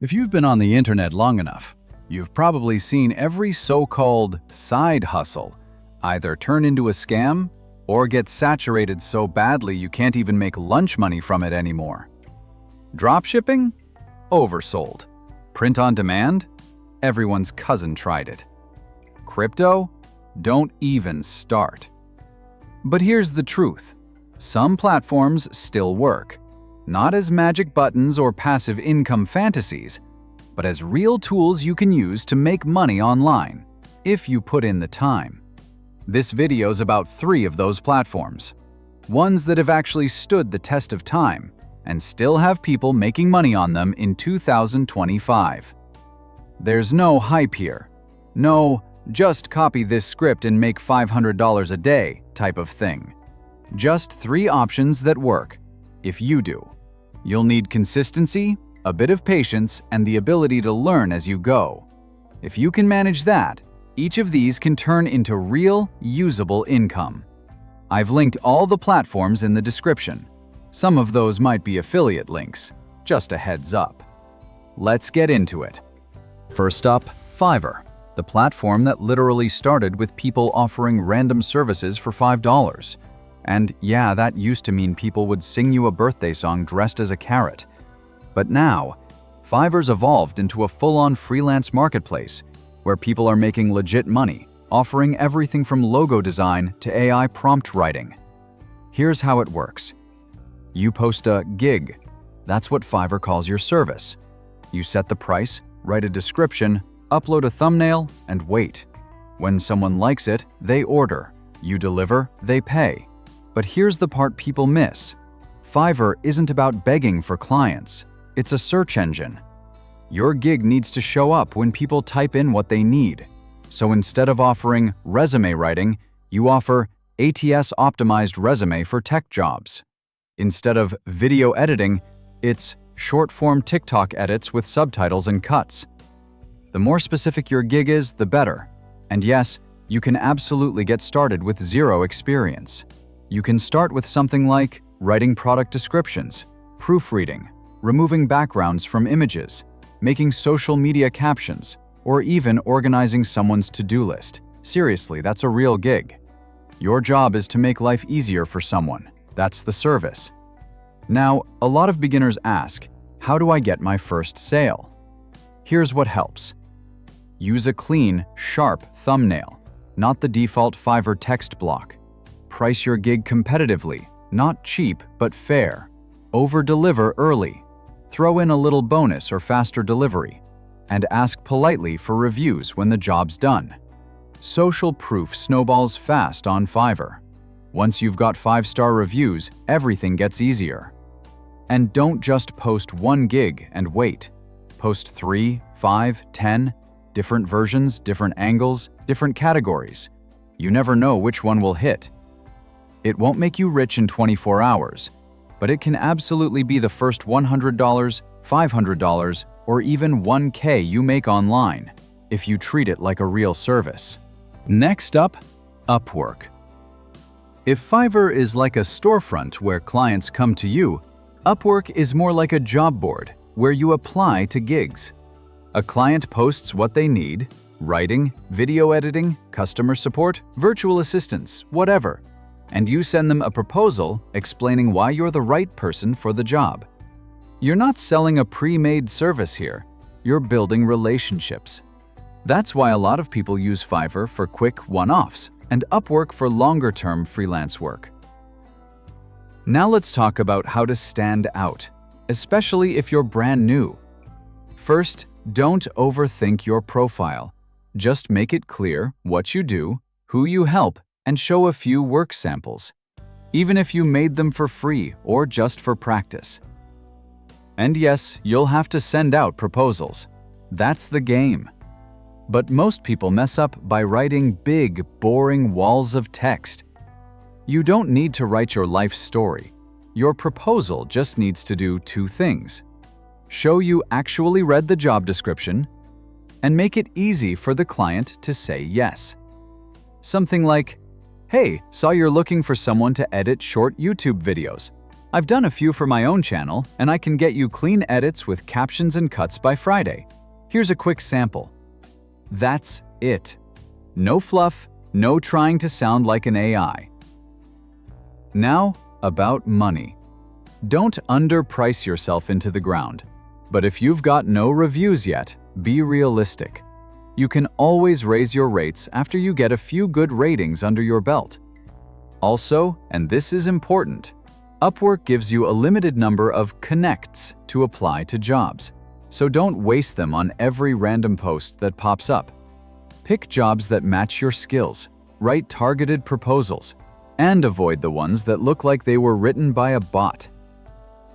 If you've been on the internet long enough, you've probably seen every so-called side hustle either turn into a scam or get saturated so badly you can't even make lunch money from it anymore. Dropshipping? Oversold. Print on demand? Everyone's cousin tried it. Crypto? Don't even start. But here's the truth. Some platforms still work. Not as magic buttons or passive income fantasies, but as real tools you can use to make money online, if you put in the time. This video's about 3 of those platforms. Ones that have actually stood the test of time and still have people making money on them in 2025. There's no hype here. No, just copy this script and make $500 a day type of thing. Just 3 options that work, if you do. You'll need consistency, a bit of patience, and the ability to learn as you go. If you can manage that, each of these can turn into real, usable income. I've linked all the platforms in the description. Some of those might be affiliate links, just a heads up. Let's get into it. First up, Fiverr, the platform that literally started with people offering random services for $5. And yeah, that used to mean people would sing you a birthday song dressed as a carrot. But now, Fiverr's evolved into a full-on freelance marketplace where people are making legit money, offering everything from logo design to AI prompt writing. Here's how it works. You post a gig. That's what Fiverr calls your service. You set the price, write a description, upload a thumbnail, and wait. When someone likes it, they order. You deliver, they pay. But here's the part people miss. Fiverr isn't about begging for clients. It's a search engine. Your gig needs to show up when people type in what they need. So instead of offering resume writing, you offer ATS-optimized resume for tech jobs. Instead of video editing, it's short-form TikTok edits with subtitles and cuts. The more specific your gig is, the better. And yes, you can absolutely get started with 0 experience. You can start with something like writing product descriptions, proofreading, removing backgrounds from images, making social media captions, or even organizing someone's to-do list. Seriously, that's a real gig. Your job is to make life easier for someone. That's the service. Now, a lot of beginners ask, how do I get my first sale? Here's what helps. Use a clean, sharp thumbnail, not the default Fiverr text block. Price your gig competitively, not cheap but fair. Over-deliver early. Throw in a little bonus or faster delivery. And ask politely for reviews when the job's done. Social proof snowballs fast on Fiverr. Once you've got 5-star reviews, everything gets easier. And don't just post 1 gig and wait. Post 3, 5, 10, different versions, different angles, different categories. You never know which one will hit. It won't make you rich in 24 hours, but it can absolutely be the first $100, $500, or even $1K you make online, if you treat it like a real service. Next up, Upwork. If Fiverr is like a storefront where clients come to you, Upwork is more like a job board where you apply to gigs. A client posts what they need: writing, video editing, customer support, virtual assistants, whatever. And you send them a proposal explaining why you're the right person for the job. You're not selling a pre-made service here. You're building relationships. That's why a lot of people use Fiverr for quick one-offs and Upwork for longer-term freelance work. Now let's talk about how to stand out, especially if you're brand new. First, don't overthink your profile. Just make it clear what you do, who you help, and show a few work samples, even if you made them for free or just for practice. And yes, you'll have to send out proposals. That's the game. But most people mess up by writing big, boring walls of text. You don't need to write your life story. Your proposal just needs to do 2 things. Show you actually read the job description, and make it easy for the client to say yes. Something like, "Hey, saw you're looking for someone to edit short YouTube videos. I've done a few for my own channel, and I can get you clean edits with captions and cuts by Friday. Here's a quick sample. That's it. No fluff, no trying to sound like an AI. Now, about money. Don't underprice yourself into the ground. But if you've got no reviews yet, be realistic. You can always raise your rates after you get a few good ratings under your belt. Also, and this is important, Upwork gives you a limited number of connects to apply to jobs, so don't waste them on every random post that pops up. Pick jobs that match your skills, write targeted proposals, and avoid the ones that look like they were written by a bot.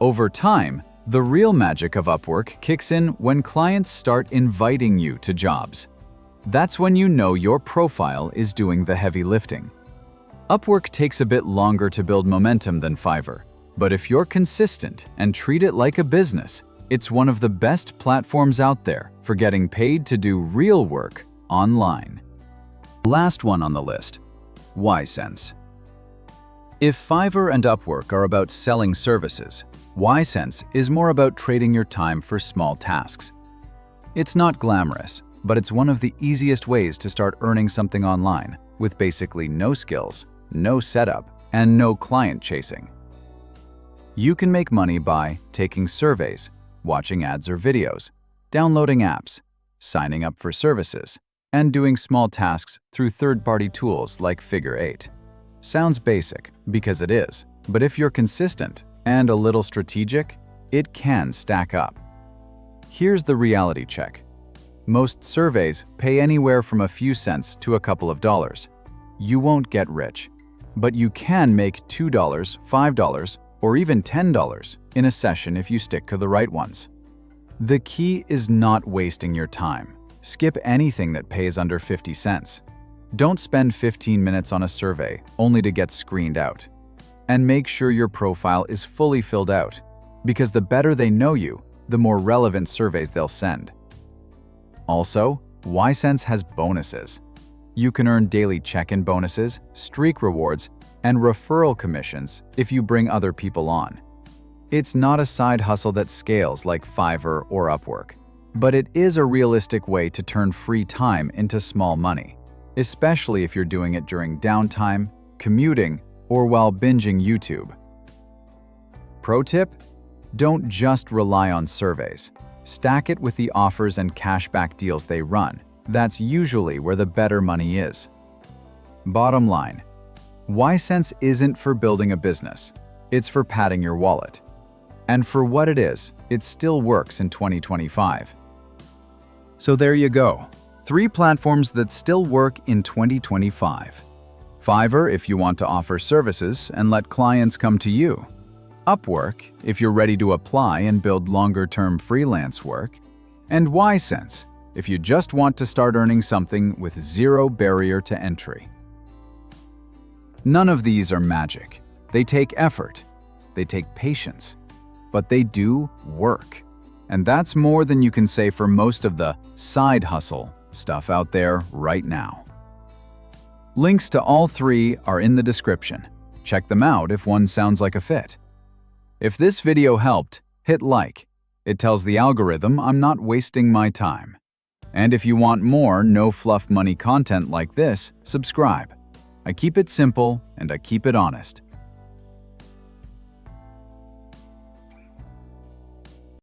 Over time, the real magic of Upwork kicks in when clients start inviting you to jobs. That's when you know your profile is doing the heavy lifting. Upwork takes a bit longer to build momentum than Fiverr, but if you're consistent and treat it like a business, it's one of the best platforms out there for getting paid to do real work online. Last one on the list, ySense. If Fiverr and Upwork are about selling services, ySense is more about trading your time for small tasks. It's not glamorous, but it's one of the easiest ways to start earning something online with basically no skills, no setup, and no client chasing. You can make money by taking surveys, watching ads or videos, downloading apps, signing up for services, and doing small tasks through third-party tools like Figure 8. Sounds basic, because it is, but if you're consistent and a little strategic, it can stack up. Here's the reality check. Most surveys pay anywhere from a few cents to a couple of dollars. You won't get rich, but you can make $2, $5, or even $10 in a session if you stick to the right ones. The key is not wasting your time. Skip anything that pays under 50 cents. Don't spend 15 minutes on a survey only to get screened out. And make sure your profile is fully filled out, because the better they know you, the more relevant surveys they'll send. Also, ySense has bonuses. You can earn daily check-in bonuses, streak rewards, and referral commissions if you bring other people on. It's not a side hustle that scales like Fiverr or Upwork, but it is a realistic way to turn free time into small money, especially if you're doing it during downtime, commuting, or while binging YouTube. Pro tip: don't just rely on surveys. Stack it with the offers and cashback deals they run. That's usually where the better money is. Bottom line, ySense isn't for building a business. It's for padding your wallet. And for what it is, it still works in 2025. So there you go. 3 platforms that still work in 2025. Fiverr if you want to offer services and let clients come to you. Upwork if you're ready to apply and build longer-term freelance work. And ySense if you just want to start earning something with zero barrier to entry. None of these are magic. They take effort. They take patience. But they do work. And that's more than you can say for most of the side hustle stuff out there right now. Links to all 3 are in the description. Check them out if one sounds like a fit. If this video helped, hit like. It tells the algorithm I'm not wasting my time. And if you want more no-fluff money content like this, subscribe. I keep it simple and I keep it honest.